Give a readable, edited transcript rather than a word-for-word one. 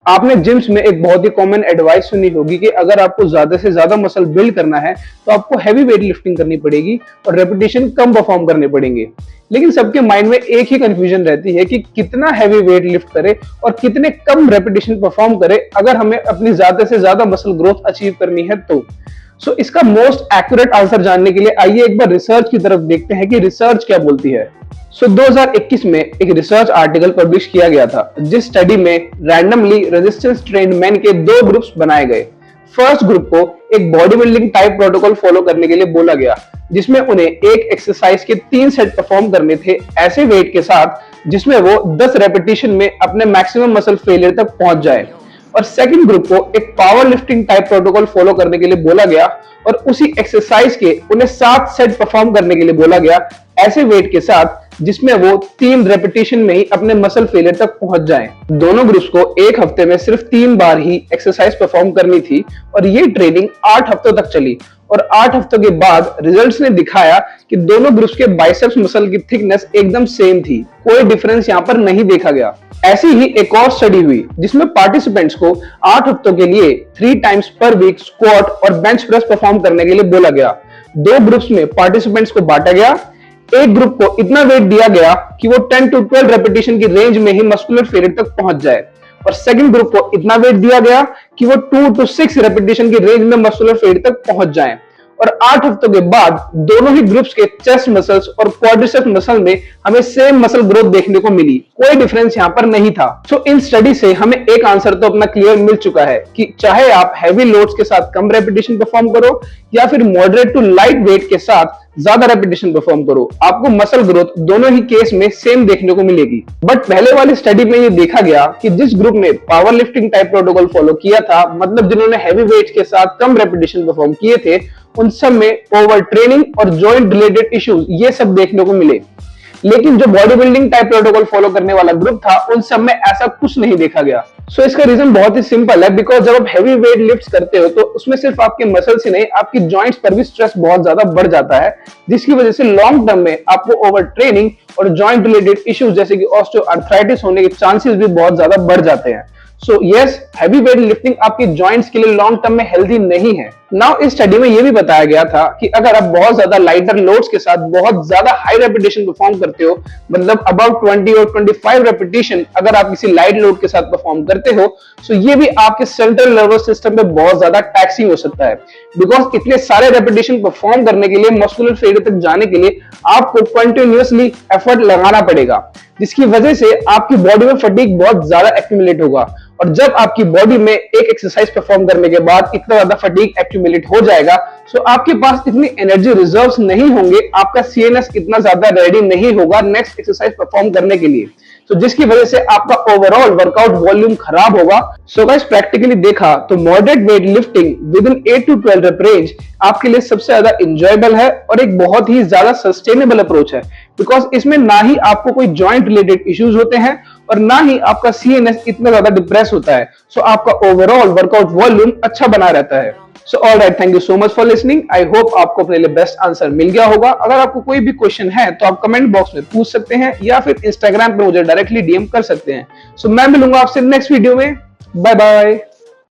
आपने जिम्स में एक बहुत ही कॉमन एडवाइस सुनी होगी कि अगर आपको ज्यादा से ज्यादा मसल बिल्ड करना है तो आपको हैवी वेट लिफ्टिंग करनी पड़ेगी और रेपिटेशन कम परफॉर्म करने पड़ेंगे। लेकिन सबके माइंड में एक ही कंफ्यूजन रहती है कि कितना हैवी वेट लिफ्ट करे और कितने कम रेपिटेशन परफॉर्म करे अगर हमें अपनी ज्यादा से ज्यादा मसल ग्रोथ अचीव करनी है तो। इसका मोस्ट एक्यूरेट आंसर जानने के लिए आइए एक बार रिसर्च की तरफ देखते हैं कि रिसर्च क्या बोलती है। 2021 में एक रिसर्च आर्टिकल पब्लिश किया गया था जिस स्टडी में रैंडमली रेजिस्टेंस ट्रेन्ड मैन के दो ग्रुप्स बनाए गए। फर्स्ट ग्रुप को एक body building type protocol follow करने के लिए बोला गया जिसमें उन्हें एक एक्सरसाइज के 3 सेट परफॉर्म करने थे ऐसे वेट के साथ जिसमें वो 10 रेपिटेशन में अपने मैक्सिमम मसल फेलियर तक पहुंच जाए। और सेकंड ग्रुप को एक power lifting type protocol follow करने के लिए बोला गया और उसी एक्सरसाइज के उन्हें 7 सेट परफॉर्म करने के लिए बोला गया ऐसे वेट के साथ जिसमें वो 3 रेपिटेशन में ही अपने मसल फेलियर तक पहुंच जाएं। दोनों ग्रुप्स को एक हफ्ते में सिर्फ 3 बार ही एक्सरसाइज परफॉर्म करनी थी और ये ट्रेनिंग 8 हफ्तों तक चली और 8 हफ्तों के बाद रिजल्ट्स ने दिखाया कि दोनों ग्रुप्स के बाइसेप्स मसल की थिकनेस एकदम सेम थी, कोई डिफरेंस यहाँ पर नहीं देखा गया। ऐसी ही एक और स्टडी हुई जिसमें पार्टिसिपेंट्स को 8 हफ्तों के लिए 3 टाइम्स पर वीक स्क्वाट और बेंच प्रेस परफॉर्म करने के लिए बोला गया। 2 ग्रुप्स में पार्टिसिपेंट्स को बांटा गया। एक ग्रुप को इतना वेट दिया गया कि वो 10 to 12 रेपिटेशन की रेंज में ही मस्कुलर फेलियर तक पहुंच जाए और सेकंड ग्रुप को इतना वेट दिया गया कि वो 2 to 6 रेपिटेशन की रेंज में मस्कुलर फेलियर तक पहुंच जाएं। और 8 हफ्तों के बाद दोनों ही ग्रुप्स के चेस्ट मसल्स और क्वाड्रिसेप्स मसल में हमें सेम मसल ग्रोथ देखने को मिली, कोई डिफरेंस यहां पर नहीं था। इन स्टडी से हमें एक आंसर तो अपना क्लियर मिल चुका है कि चाहे आप हैवी लोड्स के साथ कम रेपिटेशन परफॉर्म करो या फिर मॉडरेट टू लाइट वेट के साथ ज्यादा रेपिटेशन परफॉर्म करो, आपको मसल ग्रोथ दोनों ही केस में सेम देखने को मिलेगी। बट पहले वाली स्टडी में ये देखा गया कि जिस ग्रुप ने power lifting type protocol follow किया था, मतलब जिन्होंने हैवी वेट के साथ कम रेपिटेशन परफॉर्म किए थे, उन सब में ओवर ट्रेनिंग और जॉइंट रिलेटेड इश्यूज ये सब देखने को मिले। लेकिन जो body building type protocol follow करने वाला ग्रुप था उन सब में ऐसा कुछ नहीं देखा गया। इसका रीजन बहुत ही सिंपल है, बिकॉज जब आप हैवी वेट लिफ्ट करते हो तो उसमें सिर्फ आपके मसल्स ही नहीं आपकी जॉइंट्स पर भी स्ट्रेस बहुत ज्यादा बढ़ जाता है, जिसकी वजह से लॉन्ग टर्म में आपको ओवर ट्रेनिंग और जॉइंट रिलेटेड इश्यूज जैसे कि ऑस्टियोआर्थराइटिस होने के चांसेस भी बहुत ज्यादा बढ़ जाते हैं। यस, हैवी वेट लिफ्टिंग आपकी जॉइंट्स के लिए लॉन्ग टर्म में हेल्दी नहीं है। नाउ इस स्टडी में यह भी बताया गया था कि अगर आप बहुत ज्यादा लाइटर लोड्स के साथ बहुत ज्यादा हाई रेपिटेशन परफॉर्म करते हो, मतलब अबाउट 20 और 25 रेपिटेशन अगर आप किसी लाइट लोड के साथ परफॉर्म करते हो, ये भी आपके सेंट्रल नर्वस सिस्टम पे बहुत ज्यादा टैक्सिंग हो सकता है। बिकॉज इतने सारे रेपिटेशन परफॉर्म करने के लिए मस्कुलर फेलियर तक जाने के लिए आपको कंटिन्यूअसली एफर्ट लगाना पड़ेगा, जिसकी वजह से आपकी बॉडी में फटीग बहुत ज्यादा एक्यूमुलेट होगा। और जब आपकी बॉडी में एक एक्सरसाइज परफॉर्म करने के बाद इतना ज्यादा फटीग एक्यूमुलेट हो जाएगा, आपके पास इतनी एनर्जी रिजर्व्स नहीं होंगे, आपका सीएनएस इतना ज्यादा रेडी नहीं होगा नेक्स्ट एक्सरसाइज परफॉर्म करने के लिए, जिसकी वजह से आपका ओवरऑल वर्कआउट वॉल्यूम खराब होगा। गाइस, प्रैक्टिकली देखा तो moderate weight lifting with in 8 to 12 rape range आपके लिए सबसे ज्यादा इंजॉयबल है और एक बहुत ही ज्यादा सस्टेनेबल अप्रोच है, बिकॉज इसमें ना ही आपको कोई जॉइंट रिलेटेड इश्यूज होते हैं और ना ही आपका सीएनएस इतना ज्यादा डिप्रेस होता है। आपका ओवरऑल वर्कआउट वॉल्यूम अच्छा बना रहता है। Alright, thank you so much for listening. I hope आपको अपने लिए बेस्ट आंसर मिल गया होगा। अगर आपको कोई भी क्वेश्चन है तो आप कमेंट बॉक्स में पूछ सकते हैं या फिर इंस्टाग्राम पे मुझे डायरेक्टली डीएम कर सकते हैं। मैं मिलूंगा आपसे नेक्स्ट वीडियो में। Bye bye.